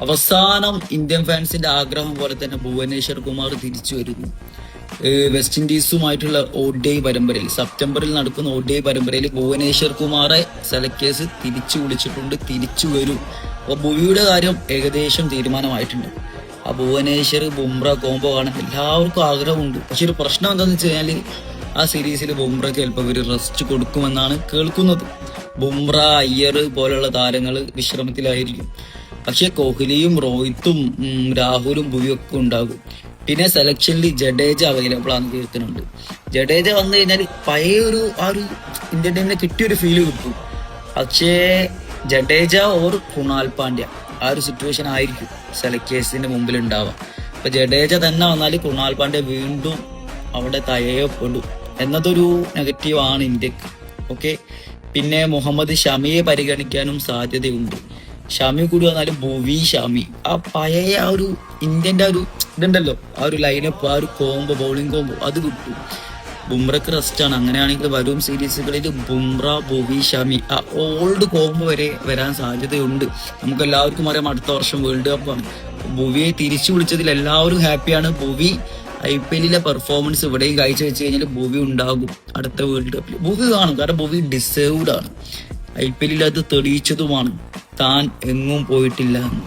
അവസാനം ഇന്ത്യൻ ഫാൻസിന്റെ ആഗ്രഹം പോലെ തന്നെ ഭുവനേശ്വർ കുമാർ തിരിച്ചു വരുന്നു. വെസ്റ്റ് ഇൻഡീസുമായിട്ടുള്ള ODI പരമ്പരയിൽ, സെപ്റ്റംബറിൽ നടക്കുന്ന ODI പരമ്പരയിൽ ഭുവനേശ്വർ കുമാറെ സെലക്ടേഴ്സ് തിരിച്ചു വിളിച്ചിട്ടുണ്ട്, തിരിച്ചു വരും. അപ്പൊ ഭുവിയുടെ കാര്യം ഏകദേശം തീരുമാനമായിട്ടുണ്ട്. ആ ഭുവനേശ്വർ ബുംറ കോംബോ കാണാൻ എല്ലാവർക്കും ആഗ്രഹമുണ്ട്. പക്ഷെ ഒരു പ്രശ്നം എന്താണെന്ന് വെച്ച് കഴിഞ്ഞാൽ ആ സീരീസിൽ ബുംറയ്ക്ക് ചിലപ്പോൾ ഇവർ റെസ്റ്റ് കൊടുക്കുമെന്നാണ് കേൾക്കുന്നത്. ബുംറ, അയ്യർ പോലുള്ള താരങ്ങൾ വിശ്രമത്തിലായിരിക്കും. പക്ഷെ കോഹ്ലിയും രോഹിത്തും രാഹുലും ഭുവിയും ഒക്കെ ഉണ്ടാകും. പിന്നെ സെലക്ഷനിൽ ജഡേജ അവൈലബിൾ ആണെന്ന് കേൾക്കുന്നുണ്ട്. ജഡേജ വന്നു കഴിഞ്ഞാൽ പഴയ ആ ഒരു ഇന്ത്യൻ ടീമിനെ കിട്ടിയൊരു ഫീല് കിട്ടും. പക്ഷേ ജഡേജ ഓർ കൃണാൽ പാണ്ഡ്യ ആ ഒരു സിറ്റുവേഷൻ ആയിരിക്കും സെലക്ടേഴ്സിന്റെ മുമ്പിൽ ഉണ്ടാവുക. അപ്പൊ ജഡേജ തന്നെ വന്നാൽ കൃണാൽ പാണ്ഡ്യ വീണ്ടും അവിടെ തയ്യപ്പെടും എന്നതൊരു നെഗറ്റീവാണ് ഇന്ത്യക്ക്. ഓക്കെ, പിന്നെ മുഹമ്മദ് ഷമിയെ പരിഗണിക്കാനും സാധ്യതയുണ്ട്. ഷമി കൂടി വന്നാലും ഭുവി, ഷമി, ആ പഴയ ആ ഒരു ഇന്ത്യന്റെ ഒരു ഇതുണ്ടല്ലോ, ആ ഒരു ലൈനപ്പ്, ആ ഒരു കോംബോ, ബൗളിംഗ് കോംബോ അത് കിട്ടും. ബുംറക്ക് റെസ്റ്റ് ആണ്. അങ്ങനെയാണെങ്കിൽ വരും സീരീസുകളിൽ ബുംറ, ഭുവി, ഷമി ആ ഓൾഡ് കോംബോ വരെ വരാൻ സാധ്യതയുണ്ട്. നമുക്ക് എല്ലാവർക്കും അറിയാം അടുത്ത വർഷം വേൾഡ് കപ്പാണ്. ഭുവിയെ തിരിച്ചു വിളിച്ചതിൽ എല്ലാവരും ഹാപ്പിയാണ്. ഭുവി IPL പെർഫോമൻസ് ഇവിടെയും കാഴ്ചവെച്ച് കഴിഞ്ഞാൽ ഭുവി ഉണ്ടാകും അടുത്ത വേൾഡ് കപ്പിൽ. ഭുവി കാണും, കാരണം ഭുവി ഡിസേർവ്ഡ് ആണ്. IPL അത് തെളിയിച്ചതുമാണ് താൻ എങ്ങും പോയിട്ടില്ല എന്ന്.